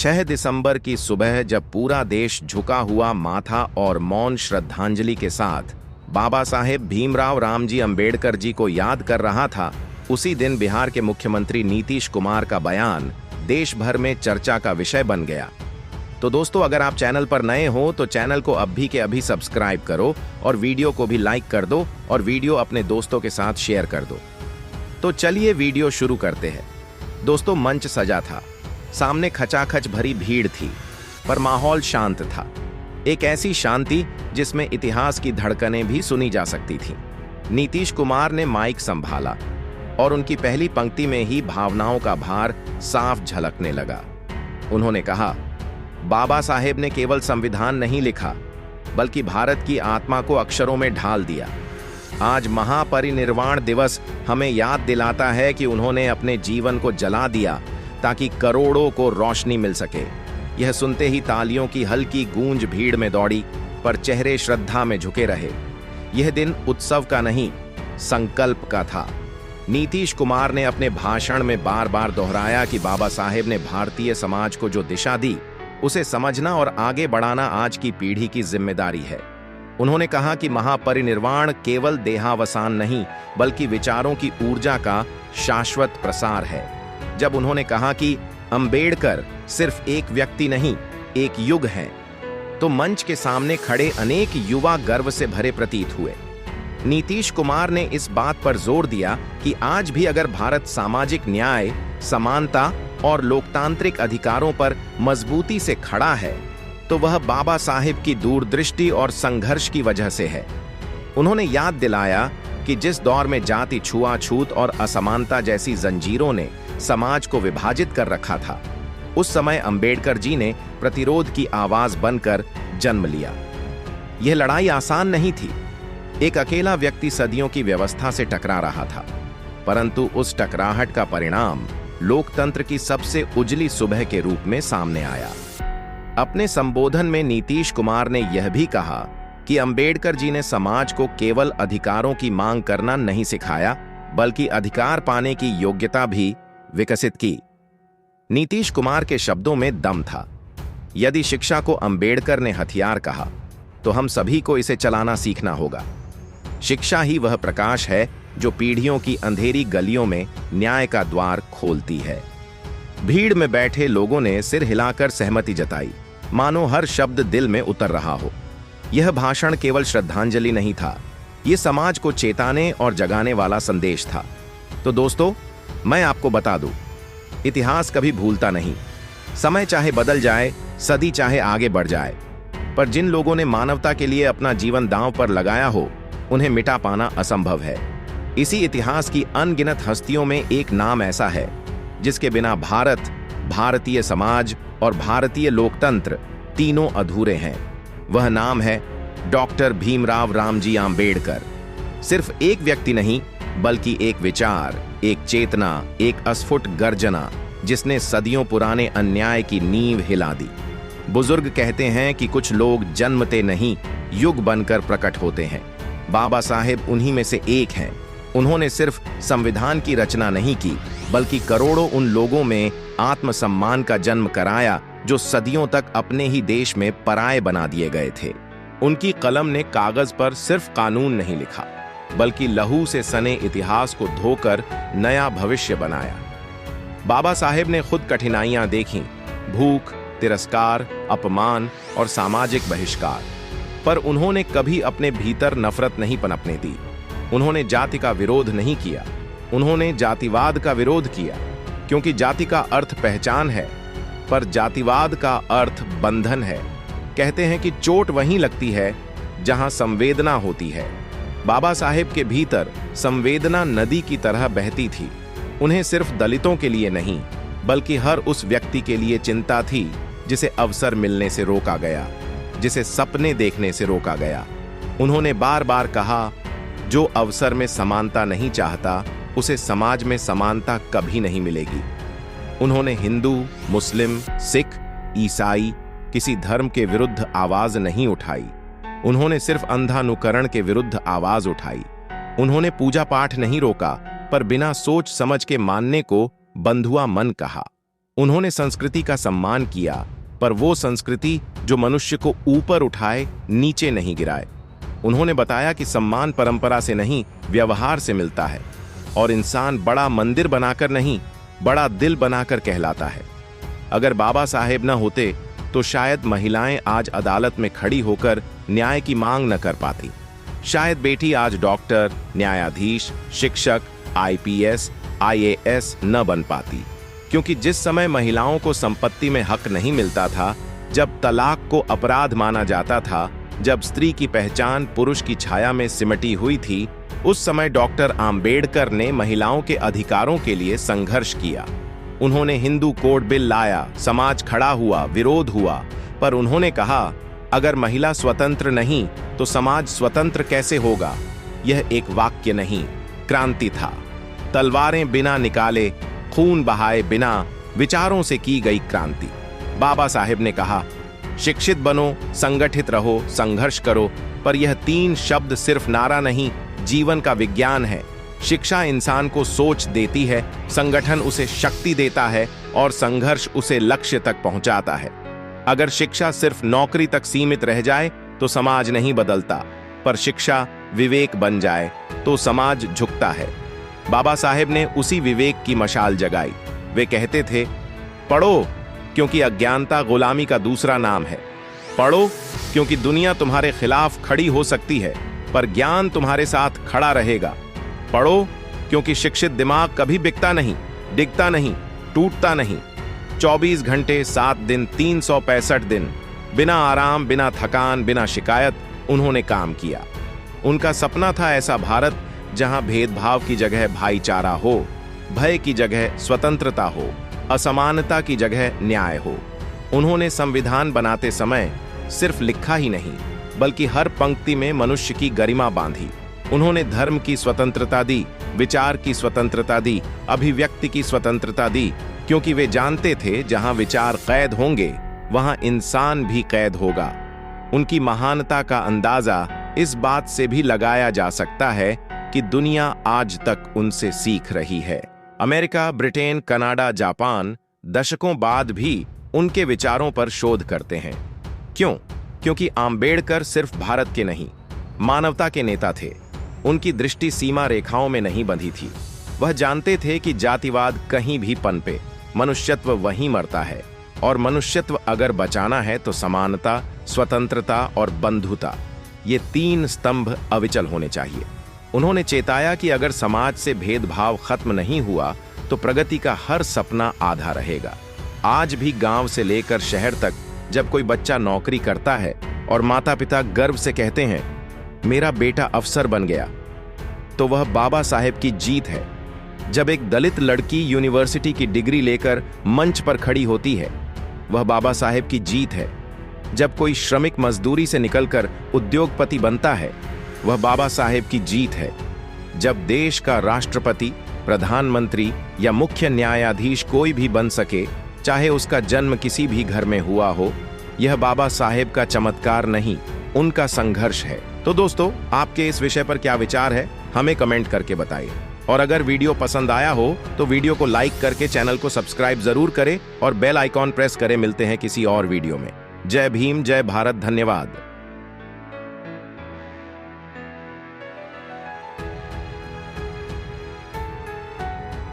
6 दिसंबर की सुबह जब पूरा देश झुका हुआ माथा और मौन श्रद्धांजलि के साथ बाबा साहेब भीमराव रामजी अंबेडकर जी को याद कर रहा था, उसी दिन बिहार के मुख्यमंत्री नीतीश कुमार का बयान देश भर में चर्चा का विषय बन गया। तो दोस्तों, अगर आप चैनल पर नए हो तो चैनल को अभी के अभी सब्सक्राइब करो और वीडियो को भी लाइक कर दो और वीडियो अपने दोस्तों के साथ शेयर कर दो। तो चलिए वीडियो शुरू करते हैं। दोस्तों, मंच सजा था, सामने खचाखच भरी भीड़ थी, पर माहौल शांत था। एक ऐसी शांति जिसमें इतिहास की धड़कनें भी सुनी जा सकती थीं। नीतीश कुमार ने माइक संभाला और उनकी पहली पंक्ति में ही भावनाओं का भार साफ झलकने लगा। उन्होंने कहा, बाबा साहेब ने केवल संविधान नहीं लिखा, बल्कि भारत की आत्मा को अक्षरों में ढाल दिया। आज महापरिनिर्वाण दिवस हमें याद दिलाता है कि उन्होंने अपने जीवन को जला दिया ताकि करोड़ों को रोशनी मिल सके। यह सुनते ही तालियों की हल्की गूंज भीड़ में दौड़ी, पर चेहरे श्रद्धा में झुके रहे। यह दिन उत्सव का नहीं, संकल्प का था। नीतीश कुमार ने अपने भाषण में बार बार दोहराया कि बाबा साहेब ने भारतीय समाज को जो दिशा दी, उसे समझना और आगे बढ़ाना आज की पीढ़ी की जिम्मेदारी है। उन्होंने कहा कि महापरिनिर्वाण केवल देहावसान नहीं, बल्कि विचारों की ऊर्जा का शाश्वत प्रसार है। जब उन्होंने कहा कि अंबेडकर सिर्फ एक व्यक्ति नहीं, एक युग है, तो मंच के सामने खड़े अनेक युवा गर्व से भरे प्रतीत हुए। नीतीश कुमार ने इस बात पर जोर दिया कि आज भी अगर भारत सामाजिक न्याय, समानता और लोकतांत्रिक अधिकारों पर मजबूती से खड़ा है, तो वह बाबा साहेब की दूरदृष्टि और संघर्ष की वजह से है। उन्होंने याद दिलाया कि जिस दौर में जाति, छुआछूत और असमानता जैसी जंजीरों ने समाज को विभाजित कर रखा था, उस समय अंबेडकर जी ने प्रतिरोध की आवाज बनकर जन्म लिया। यह लड़ाई आसान नहीं थी। एक अकेला व्यक्ति सदियों की व्यवस्था से टकरा रहा था, परंतु उस टकराहट का परिणाम लोकतंत्र की सबसे उजली सुबह के रूप में सामने आया। अपने संबोधन में नीतीश कुमार ने यह भी कहा कि अंबेडकर जी ने समाज को केवल अधिकारों की मांग करना नहीं सिखाया, बल्कि अधिकार पाने की योग्यता भी विकसित की। नीतीश कुमार के शब्दों में दम था। यदि शिक्षा को अंबेडकर ने हथियार कहा, तो हम सभी को इसे चलाना सीखना होगा। शिक्षा ही वह प्रकाश है जो पीढ़ियों की अंधेरी गलियों में न्याय का द्वार खोलती है। भीड़ में बैठे लोगों ने सिर हिलाकर सहमति जताई, मानो हर शब्द दिल में उतर रहा हो। यह भाषण केवल श्रद्धांजलि नहीं था, यह समाज को चेताने और जगाने वाला संदेश था। तो दोस्तों, मैं आपको बता दूं, इतिहास कभी भूलता नहीं। समय चाहे बदल जाए, सदी चाहे आगे बढ़ जाए, पर जिन लोगों ने मानवता के लिए अपना जीवन दांव पर लगाया हो, उन्हें मिटा पाना असंभव है। इसी इतिहास की अनगिनत हस्तियों में एक नाम ऐसा है जिसके बिना भारत, भारतीय समाज और भारतीय लोकतंत्र तीनों अधूरे हैं। वह नाम है डॉक्टर भीमराव रामजी आंबेडकर। सिर्फ एक व्यक्ति नहीं, बल्कि एक विचार, एक चेतना, एक अस्फुट गर्जना, जिसने सदियों पुराने अन्याय की नींव हिला दी। बुजुर्ग कहते हैं कि कुछ लोग जन्मते नहीं, युग बनकर प्रकट होते हैं। बाबा साहेब उन्हीं में से एक हैं। उन्होंने सिर्फ संविधान की रचना नहीं की, बल्कि करोड़ों उन लोगों में आत्मसम्मान का जन्म कराया जो सदियों तक अपने ही देश में पराये बना दिए गए थे। उनकी कलम ने कागज पर सिर्फ कानून नहीं लिखा, बल्कि लहू से सने इतिहास को धोकर नया भविष्य बनाया। बाबा साहेब ने खुद कठिनाइयां देखीं, भूख, तिरस्कार, अपमान और सामाजिक बहिष्कार, पर उन्होंने कभी अपने भीतर नफरत नहीं पनपने दी। उन्होंने जाति का विरोध नहीं किया, उन्होंने जातिवाद का विरोध किया, क्योंकि जाति का अर्थ पहचान है, पर जातिवाद का अर्थ बंधन है। कहते हैं कि चोट वहीं लगती है जहां संवेदना होती है। बाबा साहेब के भीतर संवेदना नदी की तरह बहती थी। उन्हें सिर्फ दलितों के लिए नहीं, बल्कि हर उस व्यक्ति के लिए चिंता थी जिसे अवसर मिलने से रोका गया, जिसे सपने देखने से रोका गया। उन्होंने बार बार कहा, जो अवसर में समानता नहीं चाहता, उसे समाज में समानता कभी नहीं मिलेगी। उन्होंने हिंदू, मुस्लिम, सिख, ईसाई, किसी धर्म के विरुद्ध आवाज नहीं उठाई। उन्होंने सिर्फ अंधानुकरण के विरुद्ध आवाज उठाई। उन्होंने पूजा पाठ नहीं रोका, पर बिना सोच समझ के मानने को बंधुआ मन कहा। उन्होंने संस्कृति का सम्मान किया, पर वो संस्कृति जो मनुष्य को ऊपर उठाए, नीचे नहीं गिराए। उन्होंने बताया कि सम्मान परंपरा से नहीं, व्यवहार से मिलता है, और इंसान बड़ा मंदिर बनाकर नहीं, बड़ा दिल बनाकर कहलाता है। अगर बाबा साहेब न होते तो शायद महिलाएं आज अदालत में खड़ी होकर न्याय की मांग न कर पाती। शायद बेटी आज डॉक्टर, न्यायाधीश, शिक्षक, आईपीएस, आईएएस न बन पाती। क्योंकि जिस समय महिलाओं को संपत्ति में हक नहीं मिलता था, जब तलाक को अपराध माना जाता था, जब स्त्री की पहचान पुरुष की छाया में सिमटी हुई थी, उस समय डॉक्टर आम्बेडकर ने महिलाओं के अधिकारों के लिए संघर्ष किया। उन्होंने हिंदू कोड बिल लाया, समाज खड़ा हुआ, विरोध हुआ, पर उन्होंने कहा, अगर महिला स्वतंत्र नहीं तो समाज स्वतंत्र कैसे होगा। यह एक वाक्य नहीं, क्रांति था। तलवारें बिना निकाले, खून बहाए बिना, विचारों से की गई क्रांति। बाबा साहेब ने कहा, शिक्षित बनो, संगठित रहो, संघर्ष करो, पर यह 3 शब्द सिर्फ नारा नहीं, जीवन का विज्ञान है। शिक्षा इंसान को सोच देती है, संगठन उसे शक्ति देता है, और संघर्ष उसे लक्ष्य तक पहुंचाता है। अगर शिक्षा सिर्फ नौकरी तक सीमित रह जाए तो समाज नहीं बदलता, पर शिक्षा विवेक बन जाए तो समाज झुकता है। बाबा साहेब ने उसी विवेक की मशाल जगाई। वे कहते थे, पढ़ो क्योंकि अज्ञानता गुलामी का दूसरा नाम है। पढ़ो क्योंकि दुनिया तुम्हारे खिलाफ खड़ी हो सकती है, पर ज्ञान तुम्हारे साथ खड़ा रहेगा। पढ़ो क्योंकि शिक्षित दिमाग कभी बिकता नहीं, डिगता नहीं, टूटता नहीं। 24 घंटे 7 दिन 365 दिन बिना आराम, बिना थकान, बिना शिकायत उन्होंने काम किया। उनका सपना था ऐसा भारत जहां भेदभाव की जगह भाईचारा हो, भय की जगह स्वतंत्रता हो, असमानता की जगह न्याय हो। उन्होंने संविधान बनाते समय सिर्फ लिखा ही नहीं, बल्कि हर पंक्ति में मनुष्य की गरिमा बांधी। उन्होंने धर्म की स्वतंत्रता दी, विचार की स्वतंत्रता दी, अभिव्यक्ति की स्वतंत्रता दी, क्योंकि वे जानते थे जहां विचार कैद होंगे वहां इंसान भी कैद होगा। उनकी महानता का अंदाजा इस बात से भी लगाया जा सकता है कि दुनिया आज तक उनसे सीख रही है। अमेरिका, ब्रिटेन, कनाडा, जापान दशकों बाद भी उनके विचारों पर शोध करते हैं। क्यों? क्योंकि आम्बेडकर सिर्फ भारत के नहीं, मानवता के नेता थे। उनकी दृष्टि सीमा रेखाओं में नहीं बंधी थी। वह जानते थे कि जातिवाद कहीं भी पनपे, मनुष्यत्व वहीं मरता है, और मनुष्यत्व अगर बचाना है तो समानता, स्वतंत्रता और बंधुता, ये 3 स्तंभ अविचल होने चाहिए। उन्होंने चेताया कि अगर समाज से भेदभाव खत्म नहीं हुआ तो प्रगति का हर सपना आधा रहेगा। आज भी गांव से लेकर शहर तक जब कोई बच्चा नौकरी करता है और माता पिता गर्व से कहते हैं, मेरा बेटा अफसर बन गया, तो वह बाबा साहेब की जीत है। जब एक दलित लड़की यूनिवर्सिटी की डिग्री लेकर मंच पर खड़ी होती है, वह बाबा साहेब की जीत है। जब कोई श्रमिक मजदूरी से निकलकर उद्योगपति बनता है, वह बाबा साहेब की जीत है। जब देश का राष्ट्रपति, प्रधानमंत्री या मुख्य न्यायाधीश कोई भी बन सके, चाहे उसका जन्म किसी भी घर में हुआ हो, यह बाबा साहेब का चमत्कार नहीं, उनका संघर्ष है। तो दोस्तों, आपके इस विषय पर क्या विचार है, हमें कमेंट करके बताइए। और अगर वीडियो पसंद आया हो तो वीडियो को लाइक करके चैनल को सब्सक्राइब जरूर करें और बेल आइकॉन प्रेस करें। मिलते हैं किसी और वीडियो में। जय भीम, जय भारत, धन्यवाद।